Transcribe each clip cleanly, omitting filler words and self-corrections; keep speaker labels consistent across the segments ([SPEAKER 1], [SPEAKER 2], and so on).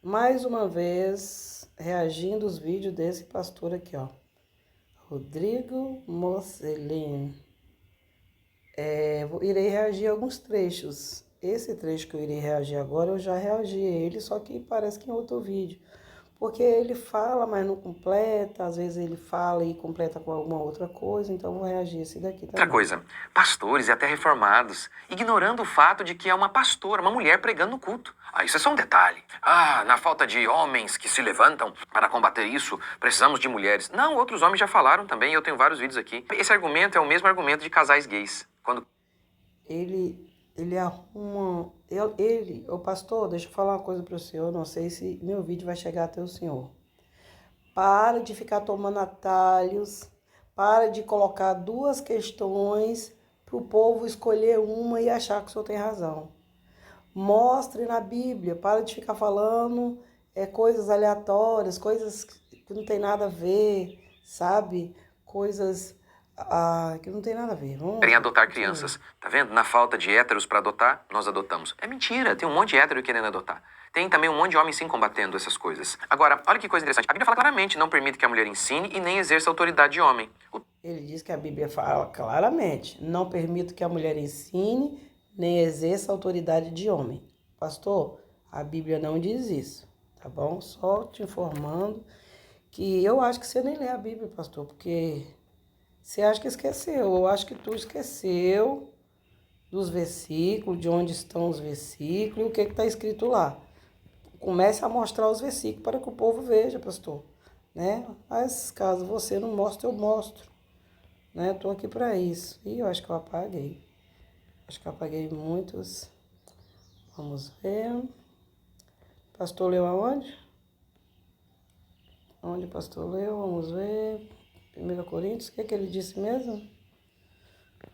[SPEAKER 1] mais uma vez reagindo aos vídeos desse pastor aqui, ó. Rodrigo Mocelin. Irei reagir a alguns trechos. Esse trecho que eu irei reagir agora, eu já reagi a ele, só que parece que em outro vídeo. Porque ele fala, mas não completa, às vezes ele fala e completa com alguma outra coisa, então eu vou reagir a esse daqui também.
[SPEAKER 2] Outra coisa, pastores e até reformados, ignorando o fato de que é uma pastora, uma mulher pregando no culto. Isso é só um detalhe. Na falta de homens que se levantam para combater isso, precisamos de mulheres. Não, outros homens já falaram também, eu tenho vários vídeos aqui. Esse argumento é o mesmo argumento de casais gays. Quando
[SPEAKER 1] Ele arruma... Ô pastor, deixa eu falar uma coisa para o senhor, não sei se meu vídeo vai chegar até o senhor. Para de ficar tomando atalhos, para de colocar duas questões para o povo escolher uma e achar que o senhor tem razão. Mostre na Bíblia, para de ficar falando coisas aleatórias, coisas que não tem nada a ver, sabe? Coisas que não tem nada a ver.
[SPEAKER 2] querem adotar crianças. Tá vendo? Na falta de héteros para adotar, nós adotamos. É mentira, tem um monte de hétero querendo adotar. Tem também um monte de homens sim combatendo essas coisas. Agora, olha que coisa interessante. A Bíblia fala claramente, não permite que a mulher ensine e nem exerça autoridade de homem.
[SPEAKER 1] Ele diz que a Bíblia fala claramente, não permito que a mulher ensine nem exerça autoridade de homem. Pastor, a Bíblia não diz isso, tá bom? Só te informando que eu acho que você nem lê a Bíblia, pastor, porque você acha que esqueceu. Eu acho que tu esqueceu dos versículos, de onde estão os versículos e o que está escrito lá. Comece a mostrar os versículos para que o povo veja, pastor. Né? Mas caso você não mostre, eu mostro. Né? Eu tô aqui para isso. E eu acho que eu apaguei. Acho que eu apaguei muitos. Vamos ver. Pastor leu aonde? Onde o pastor leu? Vamos ver. 1 Coríntios, o que ele disse mesmo?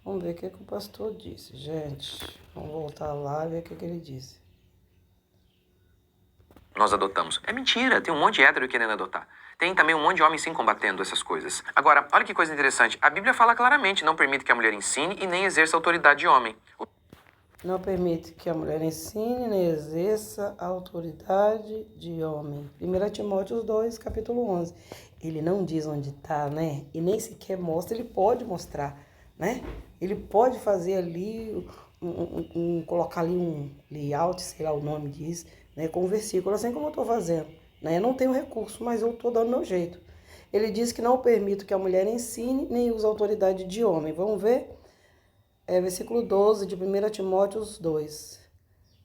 [SPEAKER 1] Vamos ver o que o pastor disse, gente. Vamos voltar lá e ver o que ele disse.
[SPEAKER 2] Nós adotamos. É mentira, tem um monte de hétero querendo adotar. Tem também um monte de homens sim combatendo essas coisas. Agora, olha que coisa interessante. A Bíblia fala claramente, não permite que a mulher ensine e nem exerça autoridade de homem.
[SPEAKER 1] Não permite que a mulher ensine nem exerça a autoridade de homem. 1 Timóteo 2, capítulo 11. Ele não diz onde está, né? E nem sequer mostra. Ele pode mostrar, né? Ele pode fazer ali, colocar ali um layout, sei lá o nome disso, né? Com versículo, assim como eu estou fazendo. Né? Eu não tenho recurso, mas eu estou dando meu jeito. Ele diz que não permite que a mulher ensine nem use autoridade de homem. Vamos ver? Versículo 12 de 1 Timóteo 2.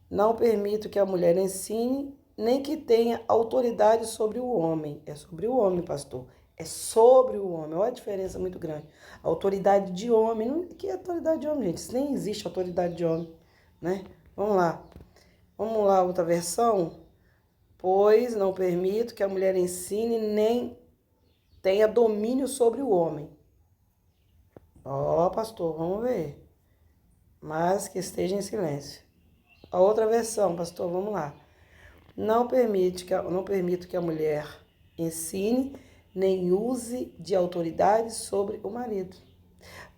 [SPEAKER 1] Não permito que a mulher ensine, nem que tenha autoridade sobre o homem. É sobre o homem, pastor. É sobre o homem. Olha a diferença muito grande. Autoridade de homem. Não, que é autoridade de homem, gente? Isso nem existe autoridade de homem, né? Vamos lá. Vamos lá, outra versão. Pois não permito que a mulher ensine, nem tenha domínio sobre o homem. Pastor, vamos ver. Mas que esteja em silêncio. A outra versão, pastor, vamos lá. Não permito que a mulher ensine, nem use de autoridade sobre o marido.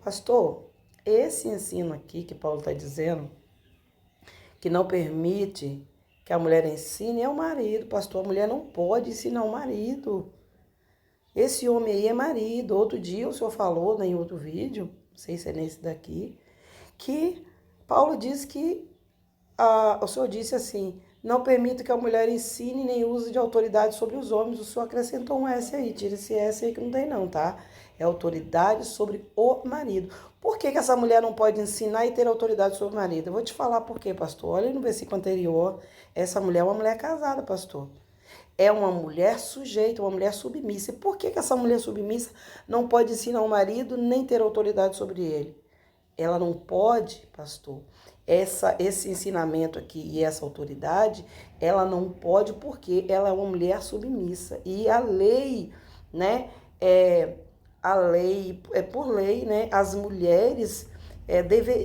[SPEAKER 1] Pastor, esse ensino aqui que Paulo está dizendo, que não permite que a mulher ensine, é o marido. Pastor, a mulher não pode ensinar o marido. Esse homem aí é marido. Outro dia o senhor falou, em outro vídeo, não sei se é nesse daqui, que Paulo diz que, o senhor disse assim, não permito que a mulher ensine nem use de autoridade sobre os homens. O senhor acrescentou um S aí, tira esse S aí que não tem não, tá? É autoridade sobre o marido. Por que essa mulher não pode ensinar e ter autoridade sobre o marido? Eu vou te falar por quê, pastor. Olha no versículo anterior, essa mulher é uma mulher casada, pastor. É uma mulher sujeita, uma mulher submissa. E por que essa mulher submissa não pode ensinar o marido nem ter autoridade sobre ele? Ela não pode, pastor, esse ensinamento aqui e essa autoridade, ela não pode porque ela é uma mulher submissa. E a lei, né, por lei, né, as mulheres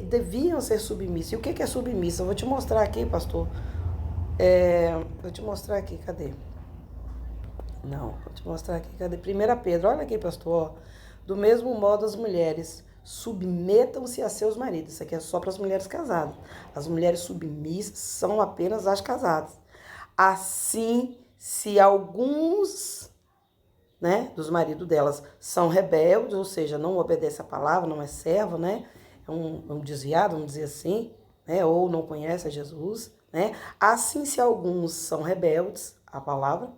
[SPEAKER 1] deviam ser submissas. E o que é submissa? Eu vou te mostrar aqui, pastor. Vou te mostrar aqui, cadê? Não, vou te mostrar aqui, cadê? 1 Pedro, olha aqui, pastor. Do mesmo modo, as mulheres submetam-se a seus maridos. Isso aqui é só para as mulheres casadas. As mulheres submissas são apenas as casadas. Assim, se alguns, né, dos maridos delas são rebeldes, ou seja, não obedece a palavra, não é servo, né, é um desviado, vamos dizer assim, né, ou não conhece a Jesus, né, assim se alguns são rebeldes à palavra,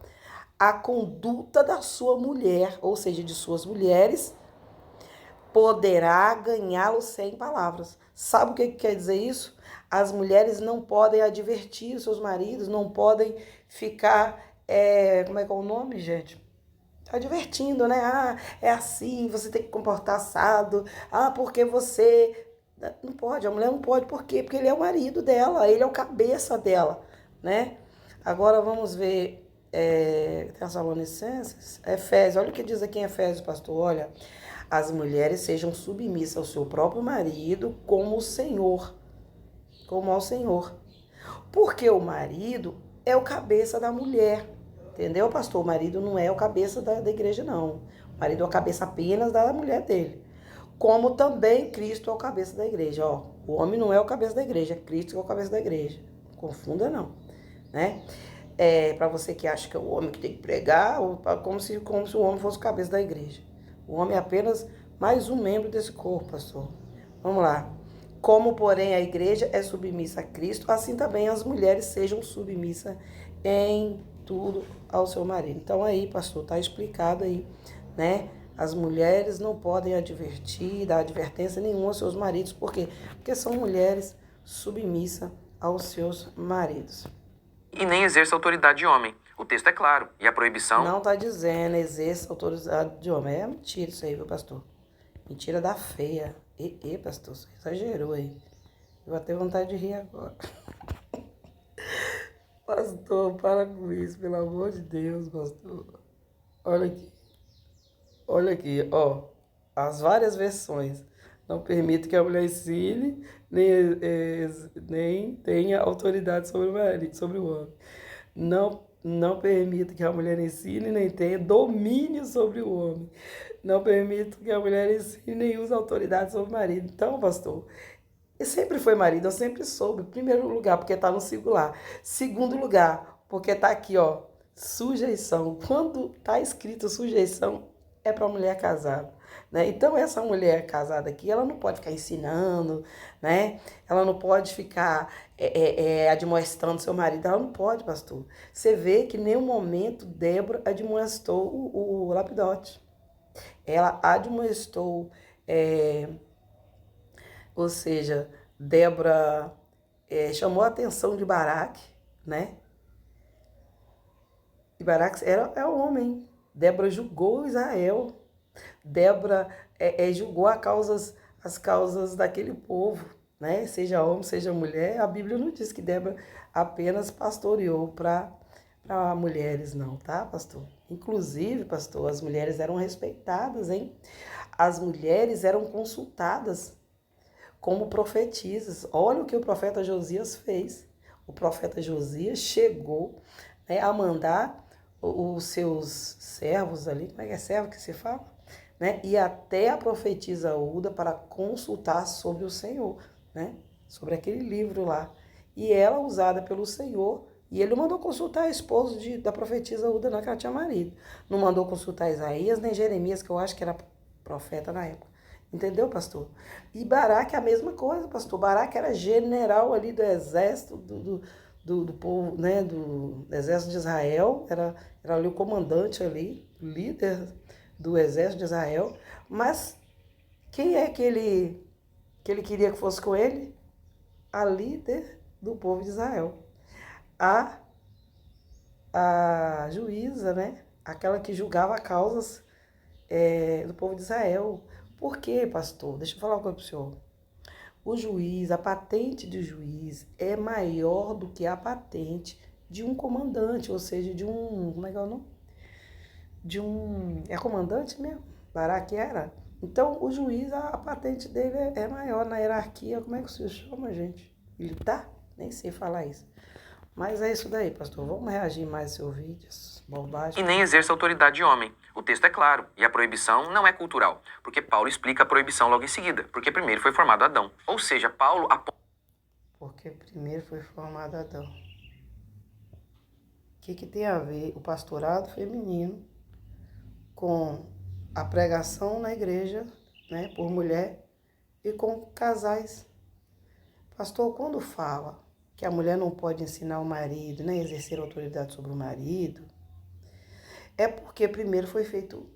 [SPEAKER 1] a conduta da sua mulher, ou seja, de suas mulheres, poderá ganhá-lo sem palavras. Sabe o que quer dizer isso? As mulheres não podem advertir os seus maridos, não podem ficar, como é que é o nome, gente? Advertindo, né? Ah, é assim, você tem que comportar assado. Ah, porque você... Não pode, a mulher não pode. Por quê? Porque ele é o marido dela, ele é o cabeça dela, né? Agora vamos ver Tessalonicenses, Efésios. Olha o que diz aqui em Efésios, pastor. Olha, as mulheres sejam submissas ao seu próprio marido como o Senhor, como ao Senhor. Porque o marido é o cabeça da mulher. Entendeu, pastor? O marido não é o cabeça da igreja, não. O marido é o cabeça apenas da mulher dele. Como também Cristo é o cabeça da igreja. Ó, o homem não é o cabeça da igreja, é Cristo que é o cabeça da igreja. Não confunda, não. Né? Para você que acha que é o homem que tem que pregar, como se o homem fosse o cabeça da igreja. O homem é apenas mais um membro desse corpo, pastor. Vamos lá. Como, porém, a igreja é submissa a Cristo, assim também as mulheres sejam submissas em tudo ao seu marido. Então aí, pastor, está explicado aí, né? As mulheres não podem advertir, dar advertência nenhuma aos seus maridos. Por quê? Porque são mulheres submissas aos seus maridos.
[SPEAKER 2] E nem exerça autoridade de homem. O texto é claro. E a proibição...
[SPEAKER 1] Não está dizendo exerça autoridade de homem. É mentira isso aí, viu, pastor? Mentira da feia. Pastor, você exagerou aí. Eu vou ter vontade de rir agora. Pastor, para com isso, pelo amor de Deus, pastor. Olha aqui. Olha aqui, ó. As várias versões. Não permite que a mulher ensine, nem tenha autoridade sobre o marido, sobre o homem. Não permite que a mulher ensine, nem tenha domínio sobre o homem. Não permite que a mulher ensine, nem use autoridade sobre o marido. Então, pastor, ele sempre foi marido, eu sempre soube. Primeiro lugar, porque está no singular. Segundo lugar, porque está aqui, ó, sujeição. Quando está escrito sujeição, é para a mulher casada, né? Então, essa mulher casada aqui, ela não pode ficar ensinando, né? Ela não pode ficar admoestando seu marido. Ela não pode, pastor. Você vê que em nenhum momento Débora admoestou o Lapidote. Ela admoestou, ou seja, Débora chamou a atenção de Baraque, né? E Baraque é o homem. Débora julgou Israel. Débora julgou as causas daquele povo, né? Seja homem, seja mulher. A Bíblia não diz que Débora apenas pastoreou para mulheres, não, tá, pastor? Inclusive, pastor, as mulheres eram respeitadas, hein? As mulheres eram consultadas como profetisas. Olha o que o profeta Josias fez. O profeta Josias chegou, né, a mandar os seus servos ali, como é que é servo que se fala? Né? E até a profetisa Uda para consultar sobre o Senhor, né? Sobre aquele livro lá. E ela usada pelo Senhor, e ele não mandou consultar a esposa da profetisa Uda, não, que ela tinha marido. Não mandou consultar Isaías nem Jeremias, que eu acho que era profeta na época. Entendeu, pastor? E Baraque é a mesma coisa, pastor. Baraque era general ali do exército, do povo, né, do exército de Israel, era ali o comandante ali, o líder do exército de Israel, mas quem é que ele queria que fosse com ele? A líder do povo de Israel, a juíza, né, aquela que julgava causas do povo de Israel. Por quê, pastor? Deixa eu falar uma coisa para o senhor. O juiz, a patente de juiz é maior do que a patente de um comandante, ou seja, de um... Como é que é o nome? É comandante mesmo? Baraque era? Então, o juiz, a patente dele é maior na hierarquia. Como é que se chama, gente? Militar? Nem sei falar isso. Mas é isso daí, pastor. Vamos reagir mais ao seu vídeo, bobagem.
[SPEAKER 2] E nem exerça autoridade de homem. O texto é claro. E a proibição não é cultural. Porque Paulo explica a proibição logo em seguida. Porque primeiro foi formado Adão. Ou seja, Paulo...
[SPEAKER 1] Porque primeiro foi formado Adão. que tem a ver o pastorado feminino com a pregação na igreja, né, por mulher e com casais. Pastor, quando fala que a mulher não pode ensinar o marido, né, exercer autoridade sobre o marido, é porque primeiro foi feito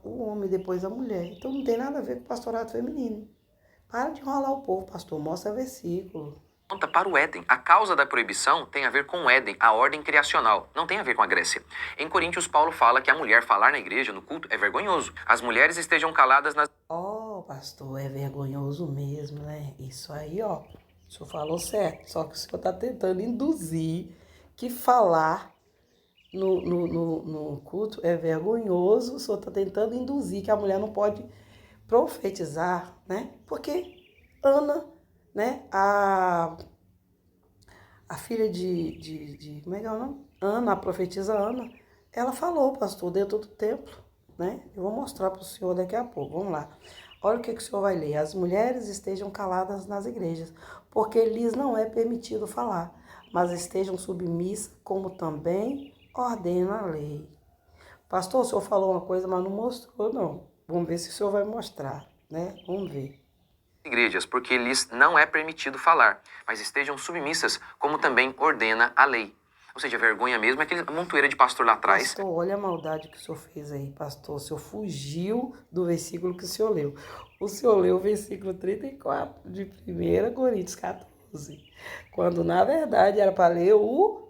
[SPEAKER 1] o homem, depois a mulher. Então não tem nada a ver com o pastorado feminino. Para de enrolar o povo, pastor, mostra versículo.
[SPEAKER 2] Aponta para o Éden. A causa da proibição tem a ver com o Éden, a ordem criacional. Não tem a ver com a Grécia. Em Coríntios, Paulo fala que a mulher falar na igreja, no culto, é vergonhoso. As mulheres estejam caladas nas...
[SPEAKER 1] Pastor, é vergonhoso mesmo, né? Isso aí, ó. O senhor falou certo. Só que o senhor está tentando induzir que falar no culto é vergonhoso. O senhor está tentando induzir que a mulher não pode profetizar, né? Porque Ana, né? A filha como é que é o nome? Ana, a profetisa Ana, ela falou, pastor, dentro do templo, né? Eu vou mostrar para o senhor daqui a pouco. Vamos lá. Olha o que o senhor vai ler. As mulheres estejam caladas nas igrejas, porque lhes não é permitido falar, mas estejam submissas, como também ordena a lei. Pastor, o senhor falou uma coisa, mas não mostrou, não. Vamos ver se o senhor vai mostrar, né? Vamos ver.
[SPEAKER 2] Igrejas, porque lhes não é permitido falar, mas estejam submissas, como também ordena a lei. Ou seja, vergonha mesmo é aquele montoeira de pastor lá atrás.
[SPEAKER 1] Pastor, olha a maldade que o senhor fez aí, pastor. O senhor fugiu do versículo que o senhor leu. O senhor leu o versículo 34 de 1 Coríntios 14, quando na verdade era para ler o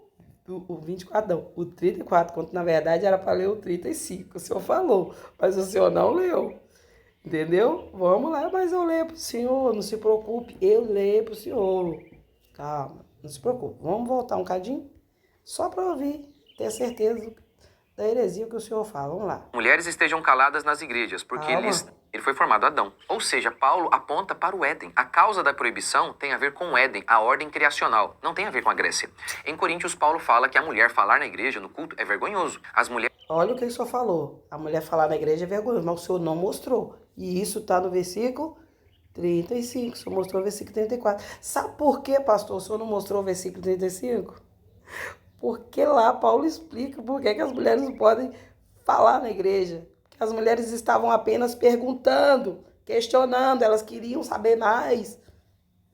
[SPEAKER 1] 24, não, o 34, quando na verdade era para ler o 35. O senhor falou, mas o senhor não leu. Entendeu? Vamos lá, mas eu leio para o senhor, não se preocupe, eu leio para o senhor. Calma, não se preocupe. Vamos voltar um cadinho? Só para ouvir, ter certeza da heresia que o senhor fala. Vamos lá.
[SPEAKER 2] Mulheres estejam caladas nas igrejas, porque ele foi formado Adão. Ou seja, Paulo aponta para o Éden. A causa da proibição tem a ver com o Éden, a ordem criacional. Não tem a ver com a Grécia. Em Coríntios, Paulo fala que a mulher falar na igreja, no culto, é vergonhoso. As mulheres...
[SPEAKER 1] Olha o que o senhor falou. A mulher falar na igreja é vergonhoso, mas o senhor não mostrou. E isso está no versículo 35. O senhor mostrou o versículo 34. Sabe por quê, pastor, o senhor não mostrou o versículo 35? Porque lá Paulo explica por que as mulheres não podem falar na igreja. Porque as mulheres estavam apenas perguntando, questionando, elas queriam saber mais.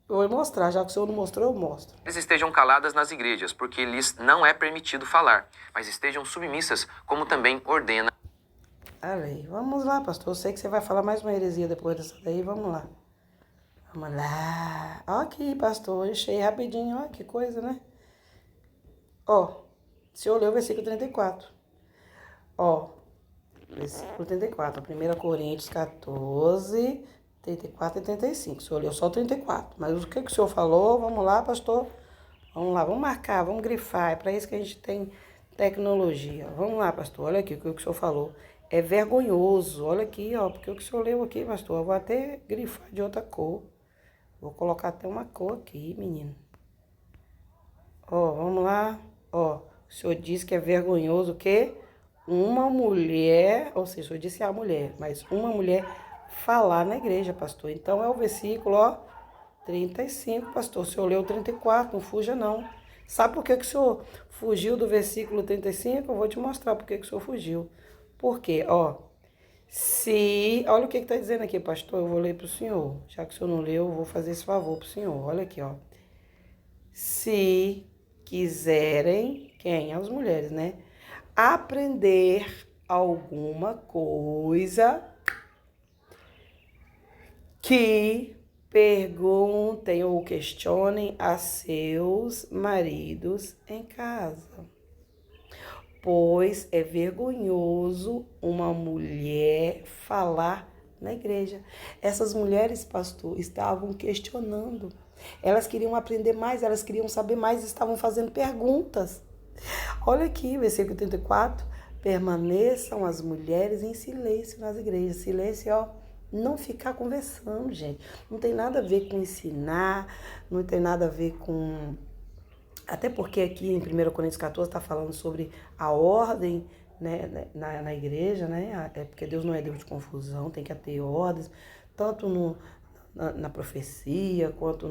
[SPEAKER 1] Eu vou mostrar, já que o senhor não mostrou, eu mostro.
[SPEAKER 2] Eles estejam caladas nas igrejas, porque lhes não é permitido falar, mas estejam submissas, como também ordena.
[SPEAKER 1] Olha, vamos lá, pastor. Eu sei que você vai falar mais uma heresia depois dessa daí. Vamos lá. Vamos lá. Ó aqui, pastor. Eu achei rapidinho. Ó, que coisa, né? Ó, o senhor leu o versículo 34. Ó, versículo 34. 1 Coríntios 14, 34 e 35. O senhor leu só o 34. Mas o que o senhor falou? Vamos lá, pastor. Vamos lá, vamos marcar, vamos grifar. É para isso que a gente tem tecnologia. Vamos lá, pastor. Olha aqui o que o senhor falou. É vergonhoso. Olha aqui, ó. Porque o que o senhor leu aqui, pastor, eu vou até grifar de outra cor. Vou colocar até uma cor aqui, menino. Ó, vamos lá. Ó, o senhor disse que é vergonhoso o quê? Uma mulher, ou seja, o senhor disse a mulher, mas uma mulher falar na igreja, pastor. Então é o versículo, ó, 35, pastor. O senhor leu 34, não fuja não. Sabe por que o senhor fugiu do versículo 35? Eu vou te mostrar por que o senhor fugiu. Por quê? Ó, olha o que está dizendo aqui, pastor. Eu vou ler para o senhor. Já que o senhor não leu, eu vou fazer esse favor para o senhor. Olha aqui, ó. Se quiserem, quem? As mulheres, né? Aprender alguma coisa, que perguntem ou questionem a seus maridos em casa. Pois é vergonhoso uma mulher falar na igreja. Essas mulheres, pastor, estavam questionando. Elas queriam aprender mais, elas queriam saber mais, estavam fazendo perguntas. Olha aqui, versículo 34. Permaneçam as mulheres em silêncio nas igrejas. Silêncio, ó, não ficar conversando, gente. Não tem nada a ver com ensinar, não tem nada a ver com... Até porque aqui em 1 Coríntios 14 está falando sobre a ordem, né, na igreja, né? É porque Deus não é Deus de confusão, tem que ter ordens, tanto na profecia, quanto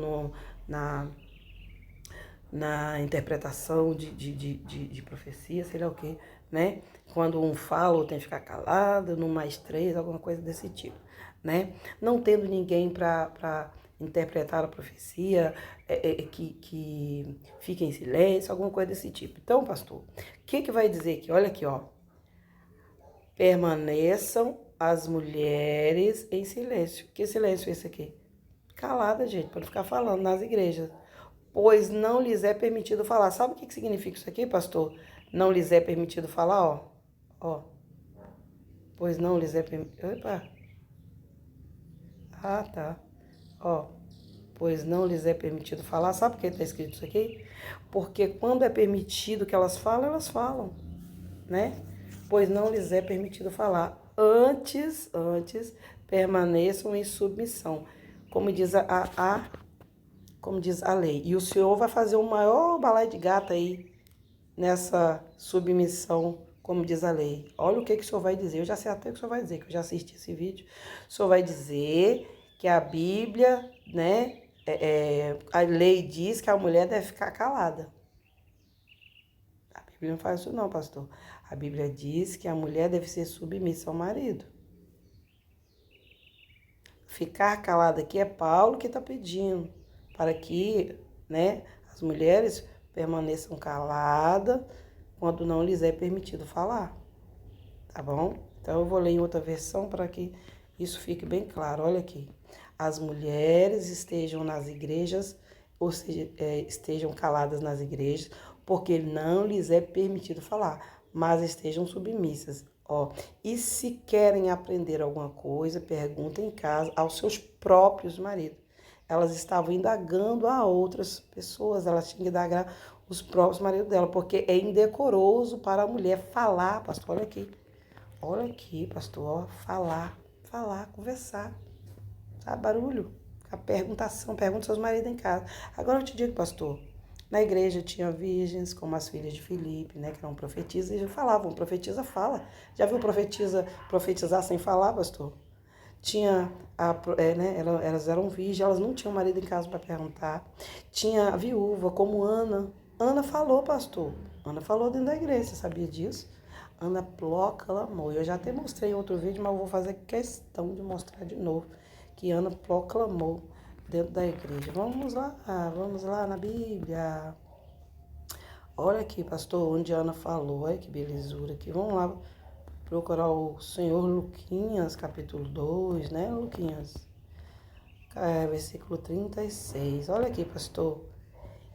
[SPEAKER 1] na interpretação de profecia, sei lá o quê, né? Quando um fala, ou tem que ficar calado, no mais três, alguma coisa desse tipo, né? Não tendo ninguém para interpretar a profecia, que fique em silêncio, alguma coisa desse tipo. Então, pastor, o que vai dizer aqui? Olha aqui, ó. Permaneçam as mulheres em silêncio. Que silêncio é esse aqui? Calada, gente, para não ficar falando nas igrejas. Pois não lhes é permitido falar. Sabe o que significa isso aqui, pastor? Não lhes é permitido falar, ó. Ó. Pois não lhes é permitido. Opa. Ah, tá. Ó. Pois não lhes é permitido falar. Sabe por que está escrito isso aqui? Porque quando é permitido que elas falam, né? Pois não lhes é permitido falar. Antes, permaneçam em submissão. Como diz como diz a lei. E o Senhor vai fazer o maior balai de gato aí nessa submissão, como diz a lei. Olha o que o Senhor vai dizer. Eu já sei até o que o Senhor vai dizer, que eu já assisti esse vídeo. O Senhor vai dizer que a Bíblia, né, a lei diz que a mulher deve ficar calada. A Bíblia não faz isso não, pastor. A Bíblia diz que a mulher deve ser submissa ao marido. Ficar calada aqui é Paulo que está pedindo para que, né, as mulheres permaneçam caladas quando não lhes é permitido falar, tá bom? Então eu vou ler em outra versão para que isso fique bem claro. Olha aqui. As mulheres estejam nas igrejas, ou seja, estejam caladas nas igrejas, porque não lhes é permitido falar, mas estejam submissas. Ó, e se querem aprender alguma coisa, perguntem em casa aos seus próprios maridos. Elas estavam indagando a outras pessoas, elas tinham que indagar os próprios maridos dela, porque é indecoroso para a mulher falar, pastor, olha aqui, pastor, ó, falar, conversar, sabe, barulho, a perguntação, pergunta seus maridos em casa. Agora eu te digo, pastor, na igreja tinha virgens, como as filhas de Filipe, né, que eram profetisas, e falavam, profetiza fala. Já viu profetizar sem falar, pastor? Tinha, né, elas eram virgens, elas não tinham marido em casa para perguntar. Tinha a viúva, como Ana. Ana falou, pastor. Ana falou dentro da igreja, você sabia disso? Ana proclamou. Eu já até mostrei em outro vídeo, mas eu vou fazer questão de mostrar de novo. Que Ana proclamou dentro da igreja. Vamos lá na Bíblia. Olha aqui, pastor, onde Ana falou. Olha que belezura aqui. Vamos lá procurar o Senhor Luquinhas, capítulo 2, né, Luquinhas? Versículo 36. Olha aqui, pastor.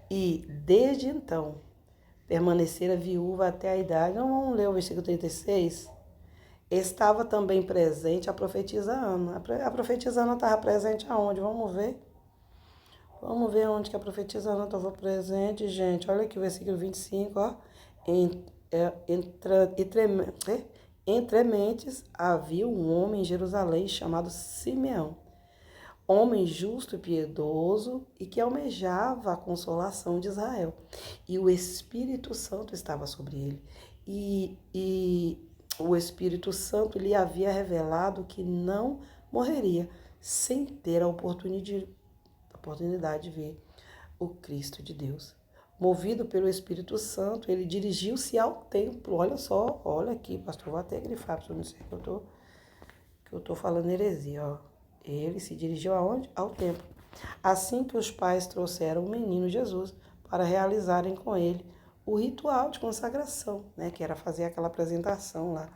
[SPEAKER 1] E desde então, permanecera viúva até a idade. Não vamos ler o versículo 36? Estava também presente a profetisa Ana. A profetisa Ana estava presente aonde? Vamos ver. Vamos ver onde que a profetisa Ana estava presente, gente. Olha aqui o versículo 25, ó. Entre mentes havia um homem em Jerusalém chamado Simeão, homem justo e piedoso e que almejava a consolação de Israel. E o Espírito Santo estava sobre ele. E o Espírito Santo lhe havia revelado que não morreria sem ter a oportunidade de ver o Cristo de Deus. Movido pelo Espírito Santo, ele dirigiu-se ao templo. Olha só, olha aqui, pastor, vou até grifar para você não ser que eu tô falando heresia, ó. Ele se dirigiu aonde? Ao templo. Assim que os pais trouxeram o menino Jesus para realizarem com ele o ritual de consagração, né, que era fazer aquela apresentação lá,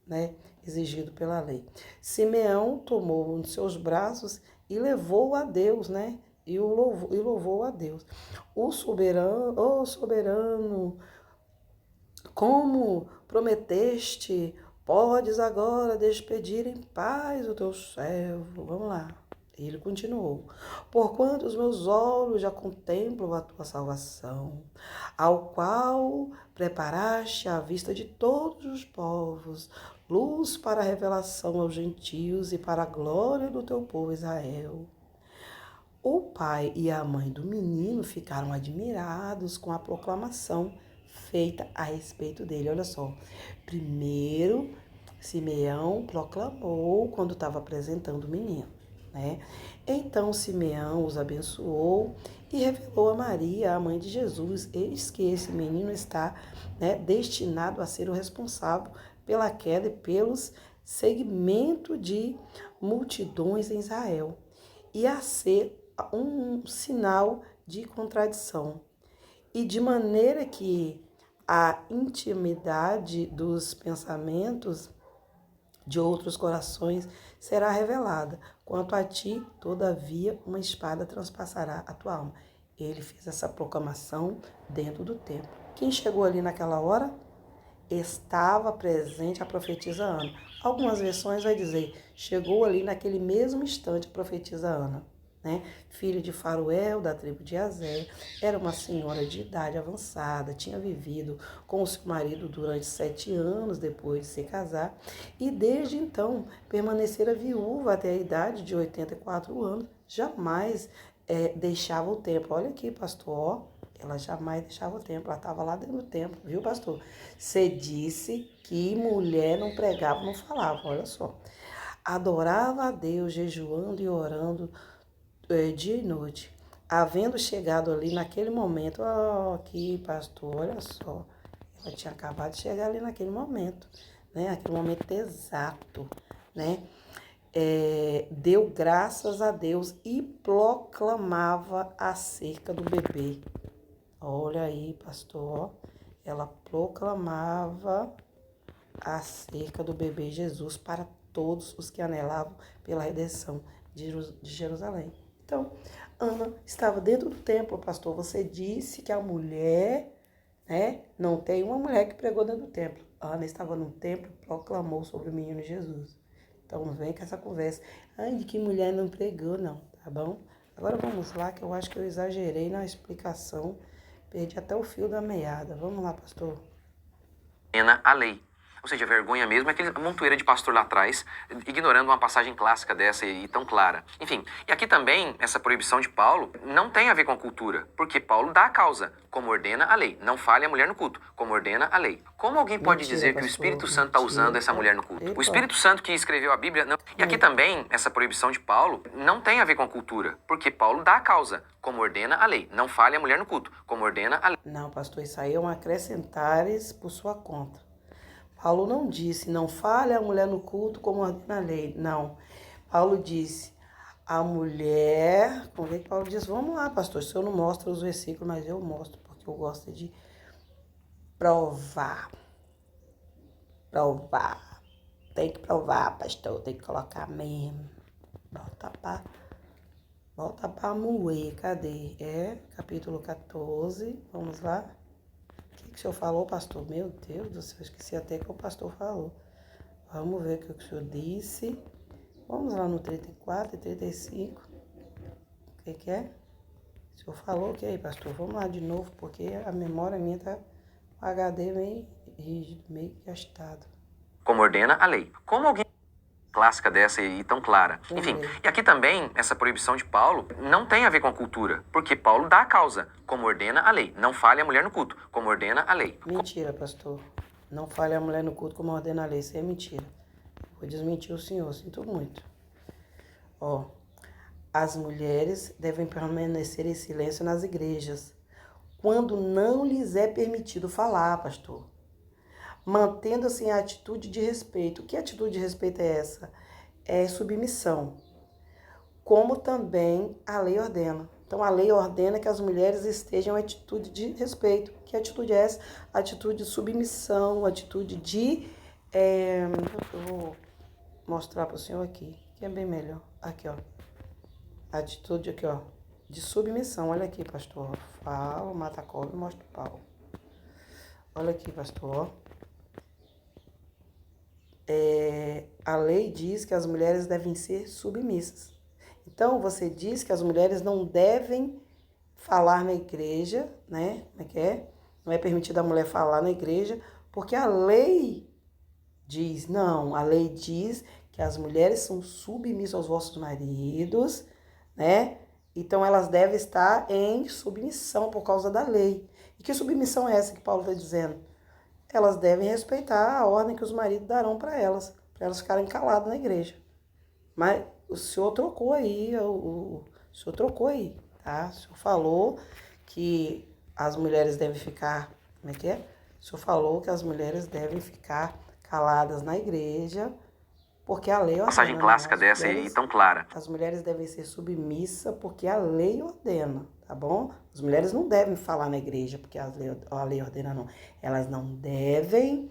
[SPEAKER 1] né, exigido pela lei. Simeão tomou um de seus braços e levou-o a Deus, né, e louvou a Deus. O soberano, como prometeste, podes agora despedir em paz o teu servo. Vamos lá. Ele continuou. Porquanto os meus olhos já contemplam a tua salvação, ao qual preparaste à vista de todos os povos, luz para a revelação aos gentios e para a glória do teu povo Israel. O pai e a mãe do menino ficaram admirados com a proclamação feita a respeito dele. Olha só, primeiro Simeão proclamou quando estava apresentando o menino. né? Então Simeão os abençoou e revelou a Maria, a mãe de Jesus: eis que esse menino está, né, destinado a ser o responsável pela queda e pelos segmento de multidões em Israel, e a ser um sinal de contradição, e de maneira que a intimidade dos pensamentos de outros corações será revelada. Quanto a ti, todavia, uma espada transpassará a tua alma. Ele fez essa proclamação dentro do templo. Quem chegou ali naquela hora? Estava presente a profetisa Ana. Algumas versões vai dizer, chegou ali naquele mesmo instante a profetisa Ana, né? Filha de Faruel, da tribo de Azer, era uma senhora de idade avançada, tinha vivido com o seu marido durante 7 anos depois de se casar, e desde então permanecera viúva até a idade de 84 anos, jamais deixava o templo. Olha aqui, pastor, ó, ela jamais deixava o templo, ela estava lá dentro do templo, viu, pastor? Você disse que mulher não pregava, não falava, olha só. Adorava a Deus, jejuando e orando dia e noite. Havendo chegado ali naquele momento, ó, aqui, pastor, olha só. Ela tinha acabado de chegar ali naquele momento, né? Aquele momento exato, né? Deu graças a Deus e proclamava acerca do bebê. Olha aí, pastor, ela proclamava acerca do bebê Jesus para todos os que anelavam pela redenção de Jerusalém. Então, Ana estava dentro do templo, pastor. Você disse que a mulher, né, não tem uma mulher que pregou dentro do templo. Ana estava no templo e proclamou sobre o menino Jesus. Então, não vem com essa conversa. Ai, de que mulher não pregou, não, tá bom? Agora vamos lá, que eu acho que eu exagerei na explicação. Perdi até o fio da meada. Vamos lá, pastor.
[SPEAKER 2] A lei. Ou seja, a vergonha mesmo é aquele montoeira de pastor lá atrás, ignorando uma passagem clássica dessa e tão clara. Enfim, e aqui também, essa proibição de Paulo não tem a ver com a cultura, porque Paulo dá a causa, como ordena a lei. Não fale a mulher no culto, como ordena a lei. Como alguém pode dizer que o Espírito Santo está usando essa mulher no culto? O Espírito Santo que escreveu a Bíblia... Não... E aqui também, essa proibição de Paulo não tem a ver com a cultura, porque Paulo dá a causa, como ordena a lei. Não fale a mulher no culto, como ordena a lei.
[SPEAKER 1] Não, pastor, isso aí é um acrescentares por sua conta. Paulo não disse, não fale a mulher no culto como ordena a lei. Não. Paulo disse, a mulher... Como é que Paulo diz? Vamos lá, pastor. Se eu não mostro os versículos, mas eu mostro, porque eu gosto de provar. Provar. Tem que provar, pastor. Tem que colocar mesmo. Volta pra moer. Cadê? Capítulo 14. Vamos lá. O que o senhor falou, pastor? Meu Deus do céu, esqueci até que o pastor falou. Vamos ver o que o senhor disse. Vamos lá no 34 e 35. O que é? O senhor falou o que aí, pastor? Vamos lá de novo, porque a memória minha tá com HD meio rígido, meio gastado.
[SPEAKER 2] Como ordena a lei. Como alguém... clássica dessa e tão clara. Enfim, e aqui também, essa proibição de Paulo não tem a ver com a cultura, porque Paulo dá a causa, como ordena a lei. Não fale a mulher no culto, como ordena a lei.
[SPEAKER 1] Mentira, pastor. Não fale a mulher no culto como ordena a lei. Isso é mentira. Vou desmentir o senhor, sinto muito. Ó, as mulheres devem permanecer em silêncio nas igrejas, quando não lhes é permitido falar, pastor. Mantendo-se em atitude de respeito. Que atitude de respeito é essa? É submissão. Como também a lei ordena. Então, a lei ordena que as mulheres estejam em atitude de respeito. Que atitude é essa? Atitude de submissão, atitude de... eu vou mostrar para o senhor aqui, que é bem melhor. Aqui, ó. Atitude aqui, ó, de submissão. Olha aqui, pastor. Falo, mata a cobra e mostra o pau. Olha aqui, pastor, ó. A lei diz que as mulheres devem ser submissas. Então, você diz que as mulheres não devem falar na igreja, né? Como é que é? Não é permitido a mulher falar na igreja, porque a lei diz, não, a lei diz que as mulheres são submissas aos vossos maridos, né? Então, elas devem estar em submissão por causa da lei. E que submissão é essa que Paulo está dizendo? Elas devem respeitar a ordem que os maridos darão para elas ficarem caladas na igreja. Mas o senhor trocou aí, o senhor trocou aí, tá? O senhor falou que as mulheres devem ficar, como é que é? O senhor falou que as mulheres devem ficar caladas na igreja, porque a lei ordena.
[SPEAKER 2] Passagem clássica dessa e tão clara.
[SPEAKER 1] As mulheres devem ser submissas porque a lei ordena, tá bom? As mulheres não devem falar na igreja porque a lei ordena, não. Elas não devem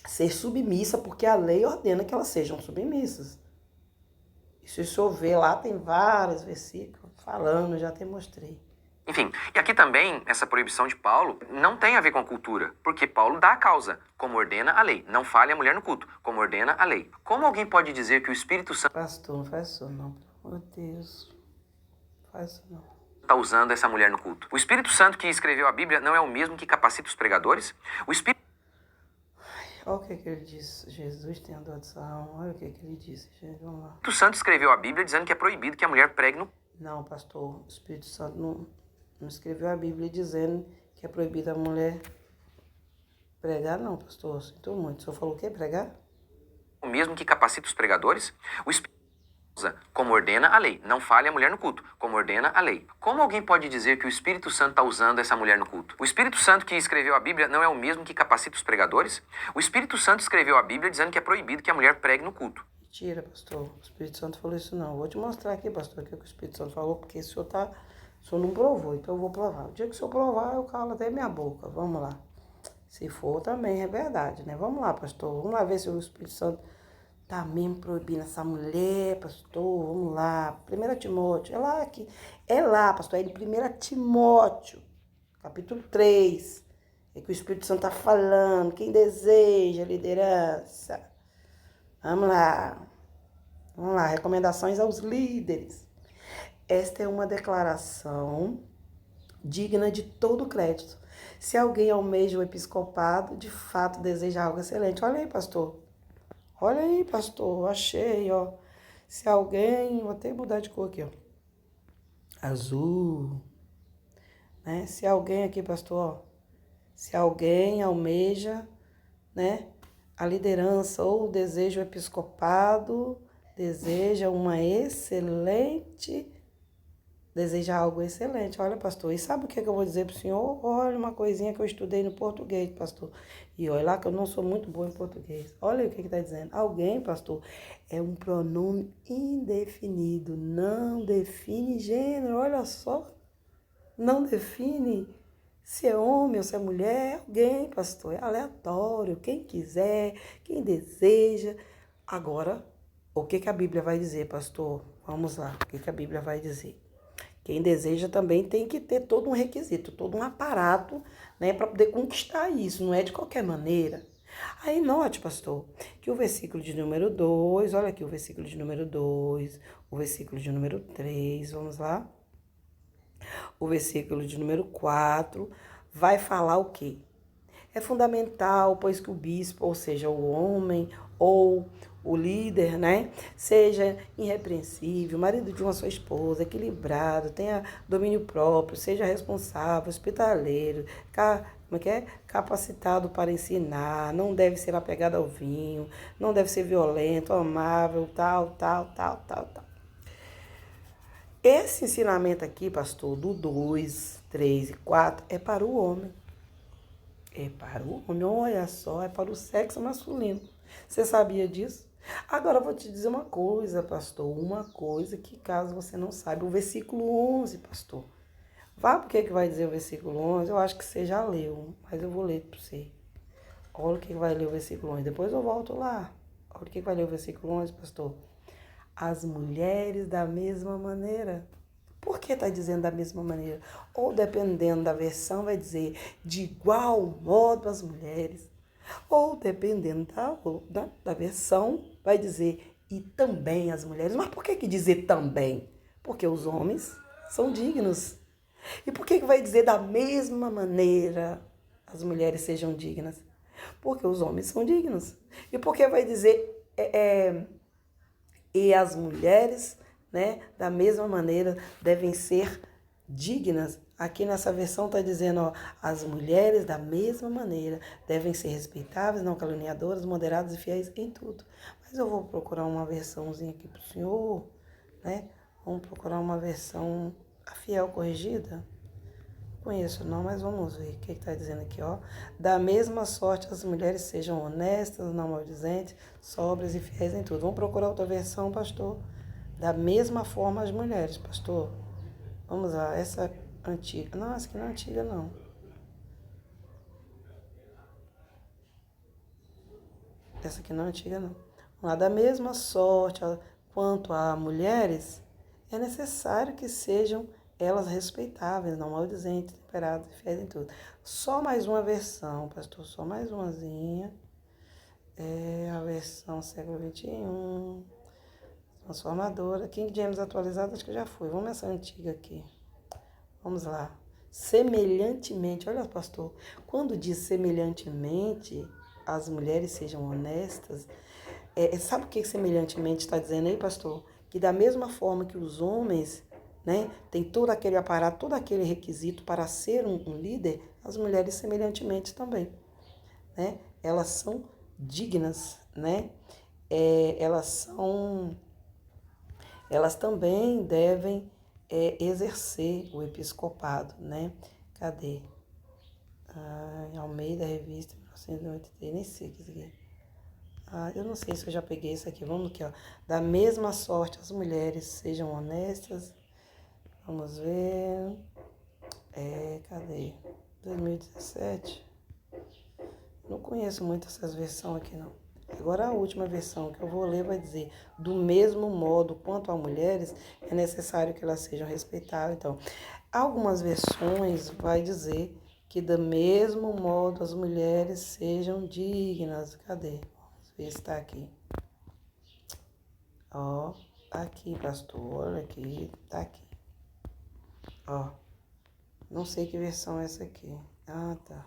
[SPEAKER 1] ser submissas porque a lei ordena que elas sejam submissas. E se o senhor ver lá, tem vários versículos falando, já até mostrei.
[SPEAKER 2] Enfim, e aqui também, essa proibição de Paulo não tem a ver com a cultura, porque Paulo dá a causa, como ordena a lei. Não fale a mulher no culto, como ordena a lei. Como alguém pode dizer que o Espírito Santo...
[SPEAKER 1] Pastor, não faz isso não, pelo amor de Deus. Não faz isso não.
[SPEAKER 2] Está usando essa mulher no culto? O Espírito Santo que escreveu a Bíblia não é o mesmo que capacita os pregadores? O Espírito...
[SPEAKER 1] Olha o que ele disse. Jesus tem adoção. Olha o que ele disse. Gente, vamos lá.
[SPEAKER 2] O Espírito Santo escreveu a Bíblia dizendo que é proibido que a mulher pregue no...
[SPEAKER 1] Não, pastor. O Espírito Santo não escreveu a Bíblia dizendo que é proibido a mulher pregar, não, pastor. Sinto muito. O senhor falou o quê? Pregar?
[SPEAKER 2] O mesmo que capacita os pregadores? O Espírito usa como ordena a lei. Não fale a mulher no culto, como ordena a lei. Como alguém pode dizer que o Espírito Santo está usando essa mulher no culto? O Espírito Santo que escreveu a Bíblia não é o mesmo que capacita os pregadores? O Espírito Santo escreveu a Bíblia dizendo que é proibido que a mulher pregue no culto.
[SPEAKER 1] Mentira, pastor. O Espírito Santo falou isso não. Vou te mostrar aqui, pastor, o que o Espírito Santo falou, porque o senhor não provou, então eu vou provar. O dia que o senhor provar, eu calo até minha boca. Vamos lá. Se for, também é verdade, né? Vamos lá, pastor. Vamos lá ver se o Espírito Santo tá mesmo proibindo essa mulher, pastor. Vamos lá. 1 Timóteo. É lá, pastor. É em 1 Timóteo, capítulo 3. É que o Espírito Santo tá falando. Quem deseja liderança. Vamos lá. Vamos lá. Recomendações aos líderes. Esta é uma declaração digna de todo crédito. Se alguém almeja o episcopado, de fato deseja algo excelente. Olha aí, pastor. Olha aí, pastor. Achei, ó. Se alguém... Vou até mudar de cor aqui, ó. Azul. Né? Se alguém aqui, pastor, ó. Se alguém almeja, né, a liderança ou deseja o episcopado, deseja algo excelente. Olha, pastor, e sabe o que eu vou dizer para o senhor? Olha uma coisinha que eu estudei no português, pastor. E olha lá que eu não sou muito bom em português. Olha aí o que está dizendo. Alguém, pastor, é um pronome indefinido. Não define gênero, olha só. Não define se é homem ou se é mulher. Alguém, pastor, é aleatório. Quem quiser, quem deseja. Agora, o que a Bíblia vai dizer, pastor? Vamos lá, o que a Bíblia vai dizer? Quem deseja também tem que ter todo um requisito, todo um aparato, né, para poder conquistar isso, não é de qualquer maneira. Aí note, pastor, que o versículo de número 2, olha aqui o versículo de número 2, o versículo de número 3, vamos lá. O versículo de número 4 vai falar o quê? É fundamental, pois que o bispo, ou seja, o homem ou o líder, né, seja irrepreensível, marido de uma sua esposa, equilibrado, tenha domínio próprio, seja responsável, hospitaleiro, capacitado para ensinar, não deve ser apegado ao vinho, não deve ser violento, amável, tal. Esse ensinamento aqui, pastor, do 2, 3 e 4, é para o homem. É para o homem, olha só, é para o sexo masculino. Você sabia disso? Agora eu vou te dizer uma coisa, pastor, uma coisa que caso você não saiba, o versículo 11, pastor. Vá porque que vai dizer o versículo 11, eu acho que você já leu, mas eu vou ler para você. Olha o que vai ler o versículo 11, depois eu volto lá. Olha o que vai ler o versículo 11, pastor. As mulheres da mesma maneira. Por que está dizendo da mesma maneira? Ou dependendo da versão, vai dizer de igual modo as mulheres. Ou dependendo da versão, vai dizer e também as mulheres. Mas por que dizer também? Porque os homens são dignos. E por que vai dizer da mesma maneira as mulheres sejam dignas? Porque os homens são dignos. E por que vai dizer e as mulheres, né, da mesma maneira devem ser dignas? Aqui nessa versão está dizendo, ó, as mulheres da mesma maneira devem ser respeitáveis, não caluniadoras, moderadas e fiéis em tudo. Mas eu vou procurar uma versãozinha aqui para o senhor, né? Vamos procurar uma versão, a fiel corrigida. Conheço não, mas vamos ver o que está dizendo aqui, ó. Da mesma sorte as mulheres sejam honestas, não maldizentes, sóbrias e fiéis em tudo. Vamos procurar outra versão, pastor. Da mesma forma as mulheres, pastor. Vamos lá, essa antiga. Não, essa aqui não é antiga, não. Essa aqui não é antiga, não. Vamos lá, da mesma sorte quanto a mulheres, é necessário que sejam elas respeitáveis, não maldizentes, temperadas e fiéis em tudo. Só mais uma versão, pastor, só mais umazinha. É a versão século XXI, transformadora. King James atualizado, acho que já foi. Vamos essa antiga aqui. Vamos lá. Semelhantemente, olha, pastor, quando diz semelhantemente, as mulheres sejam honestas, sabe o que semelhantemente está dizendo aí, pastor? Que da mesma forma que os homens, né, tem todo aquele aparato, todo aquele requisito para ser um líder, as mulheres semelhantemente também, né? Elas são dignas, né? Elas também devem exercer o episcopado, né? Cadê? Almeida, revista, 1983, nem sei o que é isso aqui. Eu não sei se eu já peguei isso aqui. Vamos aqui, ó. Da mesma sorte, as mulheres sejam honestas. Vamos ver. Cadê? 2017. Não conheço muito essas versões aqui, não. Agora a última versão que eu vou ler vai dizer: do mesmo modo quanto a mulheres, é necessário que elas sejam respeitadas. Então, algumas versões vai dizer que do mesmo modo as mulheres sejam dignas. Cadê? Vamos ver se está aqui. Ó, tá aqui, pastor, olha aqui, tá aqui. Ó, não sei que versão é essa aqui. Tá.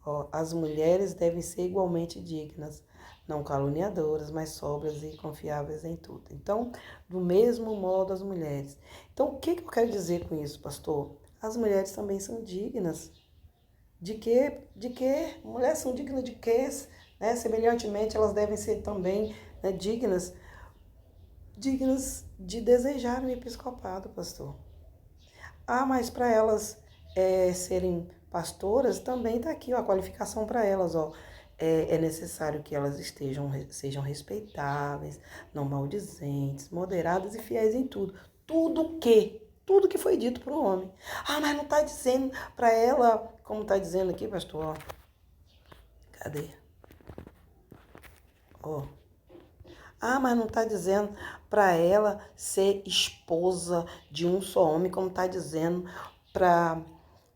[SPEAKER 1] Ó, as mulheres devem ser igualmente dignas, não caluniadoras, mas sóbrias e confiáveis em tudo. Então, do mesmo modo as mulheres. Então, o que eu quero dizer com isso, pastor? As mulheres também são dignas. De quê? De quê? Mulheres são dignas de quê? Né? Semelhantemente, elas devem ser também, né, dignas de desejar o episcopado, pastor. Mas para elas serem pastoras, também está aqui ó, a qualificação para elas. Ó. É necessário que elas sejam respeitáveis, não maldizentes, moderadas e fiéis em tudo. Tudo que foi dito para o homem. Mas não está dizendo para ela, como está dizendo aqui, pastor. Ó. Cadê? Ó. Mas não está dizendo para ela ser esposa de um só homem, como está dizendo para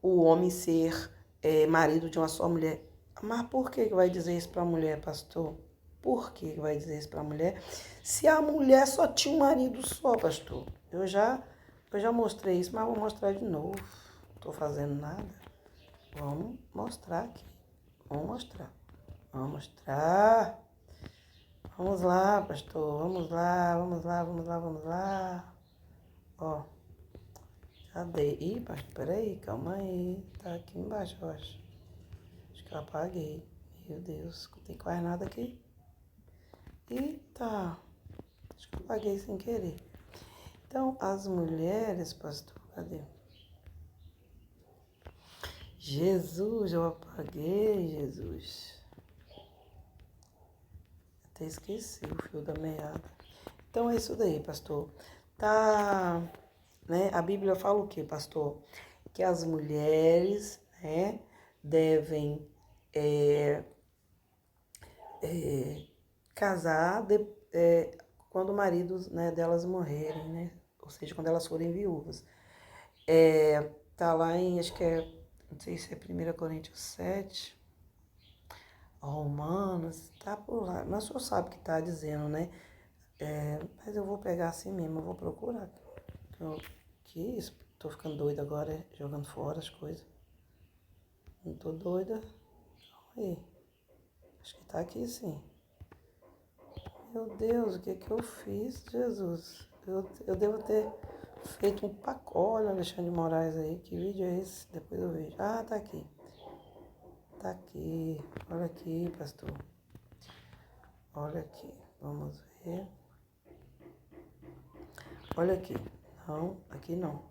[SPEAKER 1] o homem ser marido de uma só mulher. Mas por que vai dizer isso para a mulher, pastor? Por que vai dizer isso para a mulher? Se a mulher só tinha um marido só, pastor. Eu já mostrei isso, mas vou mostrar de novo. Não estou fazendo nada. Vamos mostrar aqui. Vamos mostrar. Vamos lá, pastor. Vamos lá. Ó. Cadê? Ih, pastor, peraí, calma aí. Tá aqui embaixo, eu acho. Acho que eu apaguei. Meu Deus, não tem quase nada aqui. Eita. Acho que eu apaguei sem querer. Então, as mulheres, pastor, cadê? Jesus, eu apaguei, Jesus. Até esqueci o fio da meada. Então é isso daí, pastor. Tá, né? A Bíblia fala o quê, pastor? Que as mulheres, né, devem casar quando o marido, né, delas morrerem, né? Ou seja, quando elas forem viúvas. Tá lá em, acho que não sei se é 1 Coríntios 7. Romanos, tá por lá. Mas o senhor sabe o que tá dizendo, né? Mas eu vou pegar assim mesmo, eu vou procurar. Que isso? Tô ficando doida agora, jogando fora as coisas. Não tô doida. Aí. Acho que tá aqui sim. Meu Deus, o que eu fiz, Jesus? Eu devo ter feito um pacote. Olha, Alexandre de Moraes aí, que vídeo é esse? Depois eu vejo. Ah, tá aqui. Tá aqui. Olha aqui, pastor. Olha aqui. Vamos ver. Olha aqui. Não, aqui não.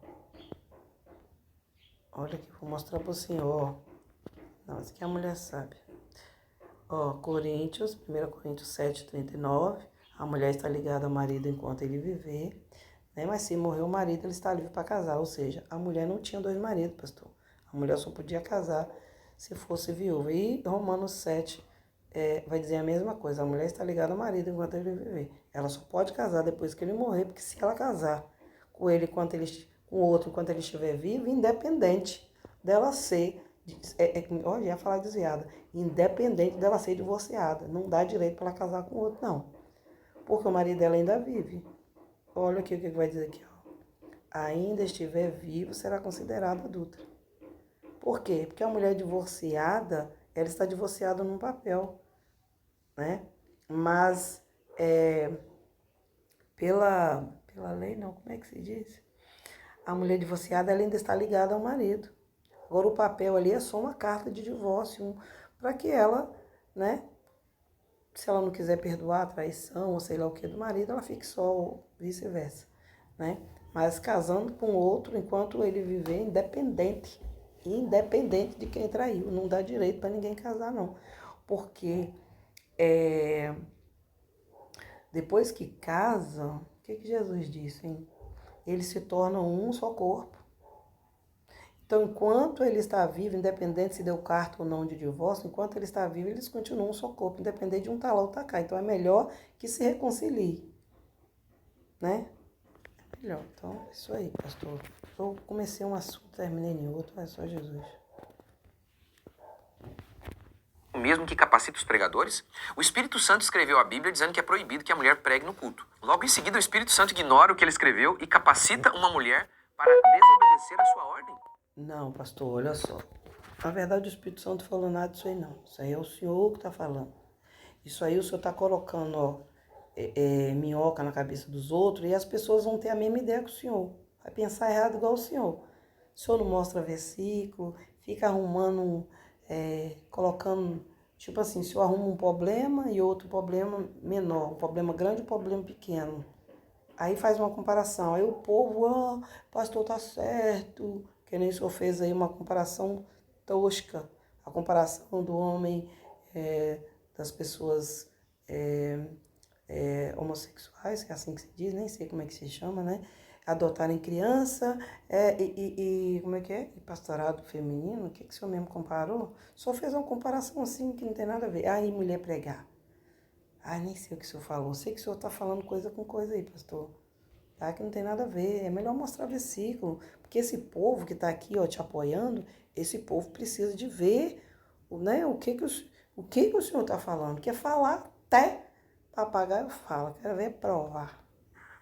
[SPEAKER 1] Olha aqui, vou mostrar pro senhor. Não, isso aqui a mulher sabe. Ó, Coríntios, 1 Coríntios 7:39. A mulher está ligada ao marido enquanto ele viver, né? Mas se morrer o marido, ele está livre para casar. Ou seja, a mulher não tinha 2 maridos, pastor. A mulher só podia casar se fosse viúva. E Romanos 7 vai dizer a mesma coisa. A mulher está ligada ao marido enquanto ele viver. Ela só pode casar depois que ele morrer, porque se ela casar com ele com o outro enquanto ele estiver vivo, independente dela ser, olha, ia falar desviada, independente dela ser divorciada, não dá direito para ela casar com o outro, não. Porque o marido dela ainda vive. Olha aqui o que vai dizer aqui, ó. Ainda estiver vivo, será considerada adulta. Por quê? Porque a mulher divorciada, ela está divorciada num papel, né? Mas pela lei, não, como é que se diz? A mulher divorciada, ela ainda está ligada ao marido. Agora o papel ali é só uma carta de divórcio, para que ela, né? Se ela não quiser perdoar a traição ou sei lá o que do marido, ela fique só, ou vice-versa, né? Mas casando com outro enquanto ele viver, independente de quem traiu. Não dá direito para ninguém casar, não. Porque depois que casam, o que Jesus disse, hein? Eles se tornam um só corpo. Então, enquanto ele está vivo, independente se deu carta ou não de divórcio, enquanto ele está vivo, eles continuam um só corpo, independente de um estar lá ou estar cá. Então, é melhor que se reconcilie, né? É melhor. Então, é isso aí, pastor. Eu comecei um assunto, terminei em outro, é só Jesus.
[SPEAKER 2] O mesmo que capacita os pregadores? O Espírito Santo escreveu a Bíblia dizendo que é proibido que a mulher pregue no culto. Logo em seguida, o Espírito Santo ignora o que ele escreveu e capacita uma mulher para desobedecer a sua ordem?
[SPEAKER 1] Não, pastor, olha só. Na verdade, o Espírito Santo não falou nada disso aí, não. Isso aí é o senhor que está falando. Isso aí o senhor está colocando, ó, minhoca na cabeça dos outros e as pessoas vão ter a mesma ideia que o senhor. Vai pensar errado igual o senhor. O senhor não mostra versículo, fica arrumando, colocando, tipo assim, o senhor arruma um problema e outro problema menor, um problema grande e um problema pequeno. Aí faz uma comparação. Aí o povo, pastor tá certo, que nem o senhor fez aí uma comparação tosca. A comparação do homem, das pessoas homossexuais, que é assim que se diz, nem sei como é que se chama, né? Adotarem criança, como é que é? E pastorado feminino, o que o senhor mesmo comparou? Só fez uma comparação assim que não tem nada a ver. Aí mulher pregar. Ai, nem sei o que o senhor falou. Sei que o senhor está falando coisa com coisa aí, pastor. Tá? Que não tem nada a ver. É melhor mostrar versículo. Porque esse povo que está aqui, ó, te apoiando, esse povo precisa de ver, né, o que o senhor está falando. Quer falar até papagaio fala. Quero ver provar.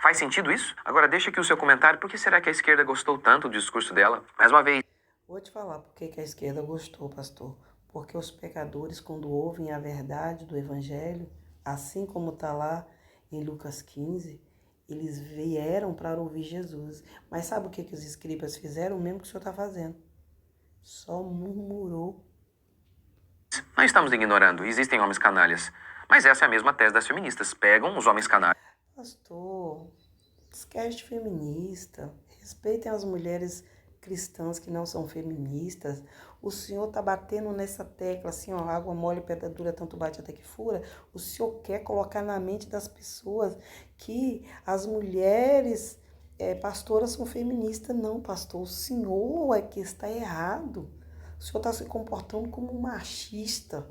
[SPEAKER 2] Faz sentido isso? Agora deixa aqui o seu comentário. Por que será que a esquerda gostou tanto do discurso dela? Mais uma vez.
[SPEAKER 1] Vou te falar por que a esquerda gostou, pastor. Porque os pecadores, quando ouvem a verdade do evangelho, assim como está lá em Lucas 15, eles vieram para ouvir Jesus. Mas sabe o que os escribas fizeram? O mesmo que o senhor está fazendo. Só murmurou.
[SPEAKER 2] Não estamos ignorando, existem homens canalhas. Mas essa é a mesma tese das feministas. Pegam os homens canalhas.
[SPEAKER 1] Pastor, esquece de feminista. Respeitem as mulheres cristãs que não são feministas. O senhor tá batendo nessa tecla assim, ó, água mole, pedra dura, tanto bate até que fura. O senhor quer colocar na mente das pessoas que as mulheres pastoras são feministas. Não, pastor, o senhor é que está errado. O senhor está se comportando como um machista.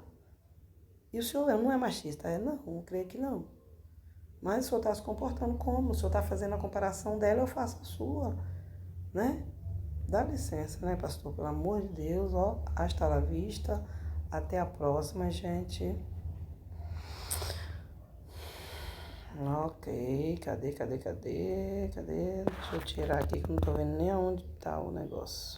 [SPEAKER 1] E o senhor não é machista? Não creio que não. Mas o senhor está se comportando como? O senhor está fazendo a comparação dela, eu faço a sua, né? Dá licença, né, pastor? Pelo amor de Deus, ó, hasta la vista. Até a próxima, gente. Ok, cadê? Deixa eu tirar aqui que eu não tô vendo nem onde tá o negócio.